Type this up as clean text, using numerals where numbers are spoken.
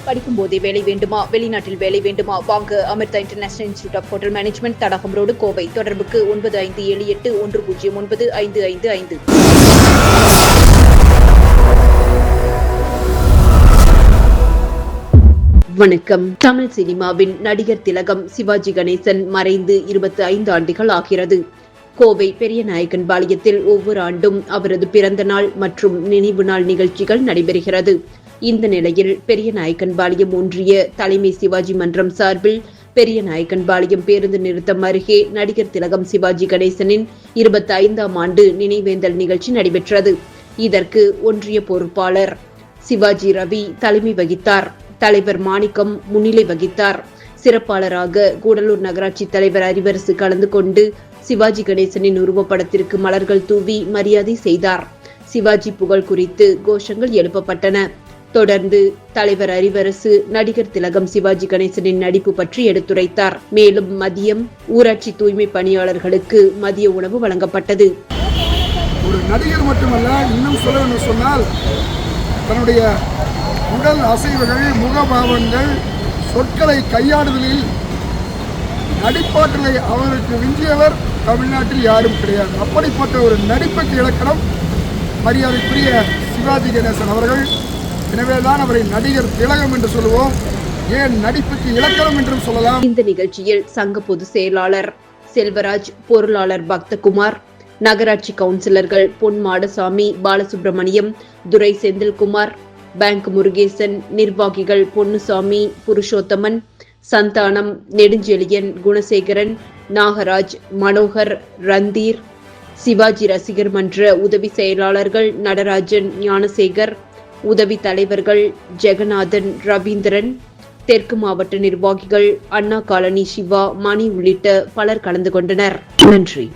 படிக்கும் போதே வேலை வேண்டுமா? வெளிநாட்டில் வேலை வேண்டுமா? வாங்க Amrita international institute of hotel management, Thadagam road, Kovai. தொடர்புக்கு 9578109555. வணக்கம். தமிழ் சினிமாவின் நடிகர் திலகம் சிவாஜி கணேசன் மறைந்து 25 ஆண்டுகள் ஆகிறது. கோவை பெரியநாயக்கன் பாளையத்தில் ஒவ்வொரு ஆண்டும் அவரது பிறந்த நாள் மற்றும் நினைவு நாள் நிகழ்ச்சிகள் நடைபெறுகிறது. இந்த நிலையில் பெரியநாயக்கன் பாளையம் ஒன்றிய தலைமை சிவாஜி மன்றம் சார்பில் பெரியநாயக்கன் பாளையம் பேருந்து நிறுத்தம் அருகே நடிகர் திலகம் சிவாஜி கணேசனின் 25ஆம் ஆண்டு நினைவேந்தல் நிகழ்ச்சி நடைபெற்றது. இதற்கு ஒன்றிய பொறுப்பாளர் சிவாஜி ரவி தலைமை வகித்தார். தலைவர் மாணிக்கம் முன்னிலை வகித்தார். சிறப்பாளராக கூடலூர் நகராட்சி தலைவர் அறிவரசு கலந்து கொண்டு சிவாஜி கணேசனின் உருவப்படத்திற்கு மலர்கள் தூவி மரியாதை செய்தார். சிவாஜி புகழ் குறித்து கோஷங்கள் எழுப்பப்பட்டன. தொடர்ந்து தலைவர் அறிவரசு நடிகர் திலகம் சிவாஜி கணேசனின் நடிப்பு பற்றி எடுத்துரைத்தார். மேலும் மதியம் ஊராட்சி தூய்மை பணியாளர்களுக்கு மதிய உணவு வழங்கப்பட்டது. ஒரு நடிகர் மட்டுமல்ல, இன்னும் சொல்ல சொன்னால் தன்னுடைய உடல் அசைவுகள், முகபாவங்கள், சொற்களை கையாடுதலில் நடிப்பாற்றலை அவருக்கு விஞ்சியவர் தமிழ்நாட்டில் யாரும் கிடையாது. அப்படிப்பட்ட ஒரு நடிப்புக்கு இலக்கணம் மரியாதைக்குரிய சிவாஜி கணேசன் அவர்கள். எனவேதான் அவரை நடிகர் திலகம் என்று சொல்லுவோம். ஏன் நடிப்புக்கு இலக்கணம் என்றும் சொல்லலாம். இந்த நிகழ்ச்சியில் சங்க பொதுச் செயலாளர் செல்வராஜ், பொருளாளர் பக்தகுமார், நகராட்சி கவுன்சிலர்கள் பொன் மாடசாமி, பாலசுப்ரமணியம், துரை செந்தில்குமார், பேங்க் முருகேசன், நிர்வாகிகள் பொன்னுசாமி, புருஷோத்தமன், சந்தானம், நெடுஞ்செழியன், குணசேகரன், நாகராஜ், மனோகர், ரந்தீர், சிவாஜி ரசிகர் மன்ற உதவி செயலாளர்கள் நடராஜன், ஞானசேகர், உதவி தலைவர்கள் ஜெகநாதன், ரவீந்திரன், தெற்கு மாவட்ட நிர்வாகிகள் அண்ணா காலனி சிவா, மணி உள்ளிட்ட பலர் கலந்து கொண்டனர். நன்றி.